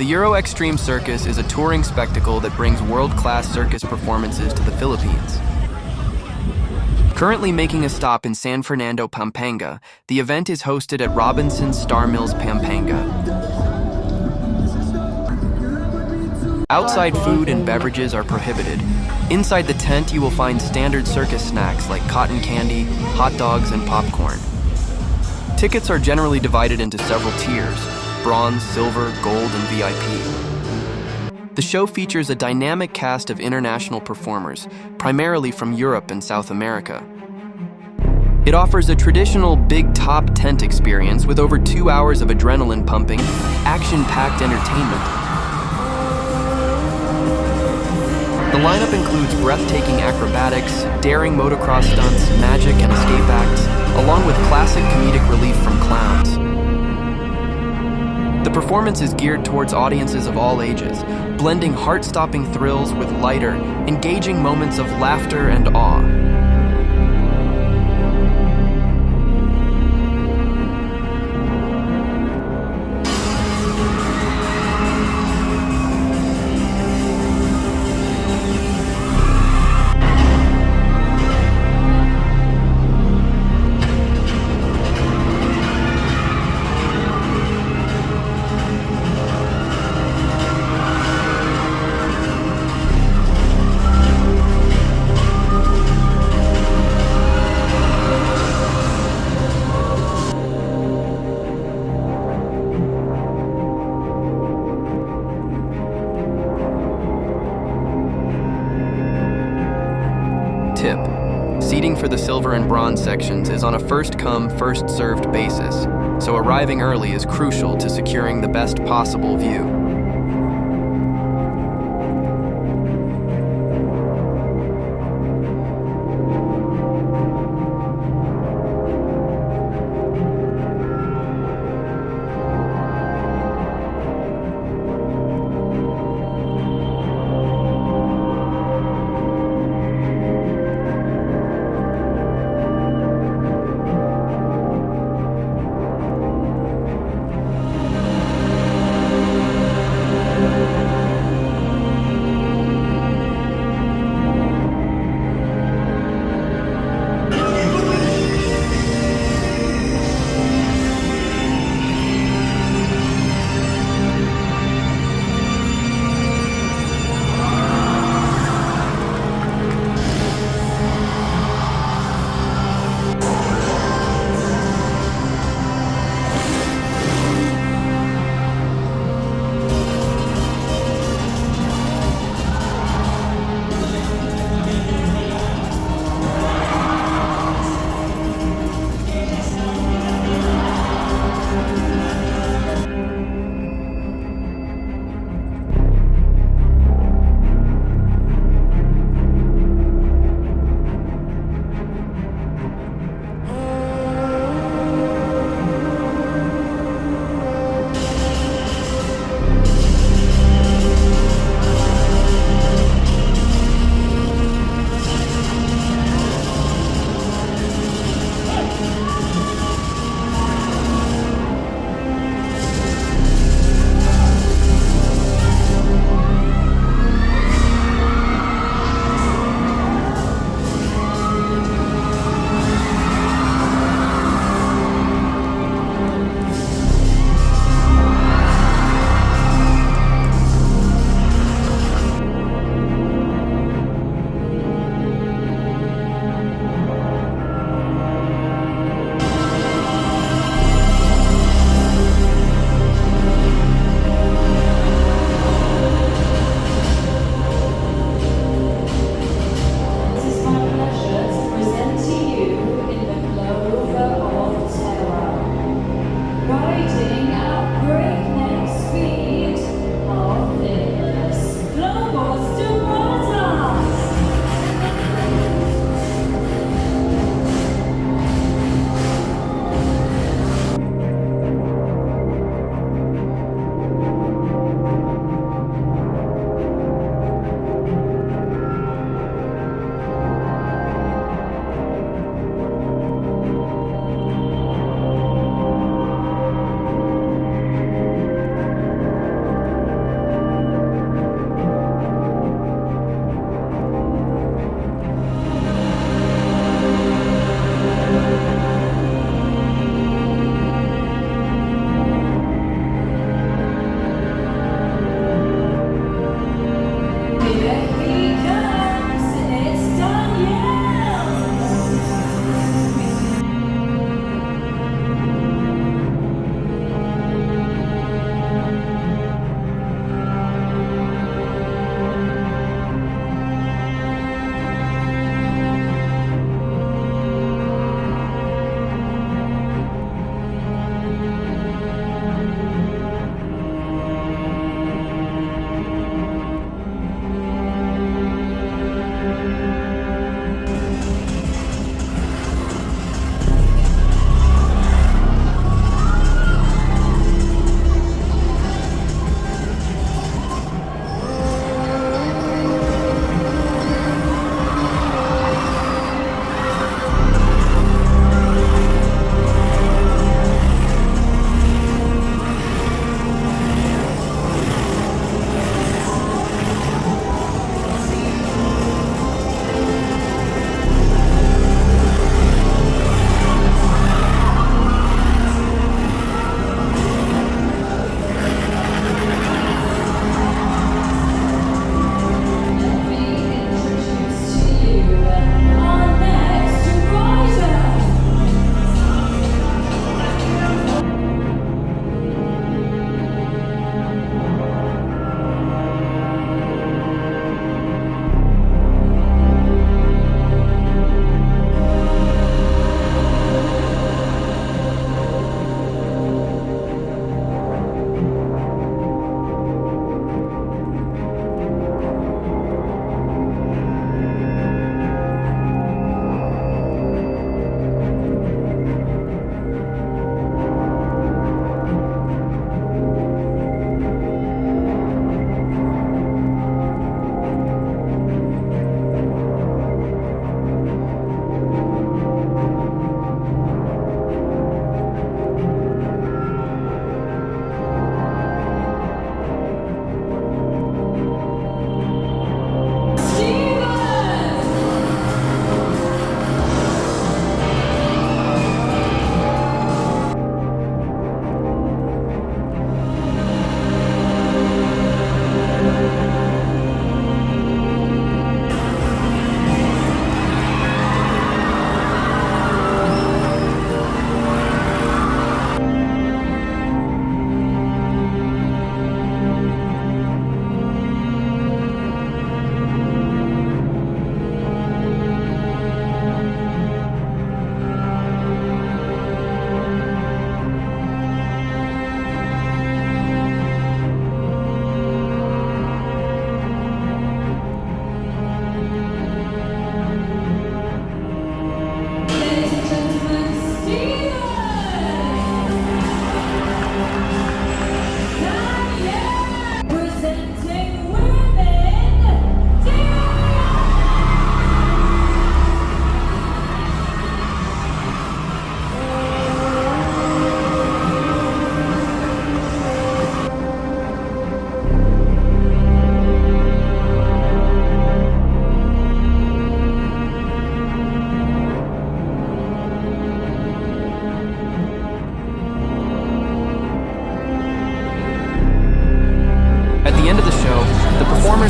The Euro Extreme Circus is a touring spectacle that brings world-class circus performances to the Philippines. Currently making a stop in San Fernando, Pampanga, the event is hosted at Robinson's Star Mills, Pampanga. Outside food and beverages are prohibited. Inside the tent, you will find standard circus snacks like cotton candy, hot dogs, and popcorn. Tickets are generally divided into several tiers: bronze, silver, gold, and VIP. The show features a dynamic cast of international performers, primarily from Europe and South America. It offers a traditional big top tent experience with over 2 hours of adrenaline-pumping, action-packed entertainment. The lineup includes breathtaking acrobatics, daring motocross stunts, magic and escape acts, along with classic comedic relief from clowns. The performance is geared towards audiences of all ages, blending heart-stopping thrills with lighter, engaging moments of laughter and awe. Tip: seating for the silver and bronze sections is on a first-come, first-served basis, so arriving early is crucial to securing the best possible view.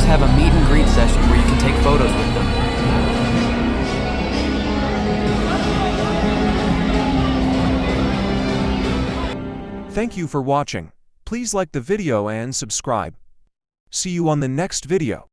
Members have a meet and greet session where you can take photos with them. Thank you for watching. Please like the video and subscribe. See you on the next video.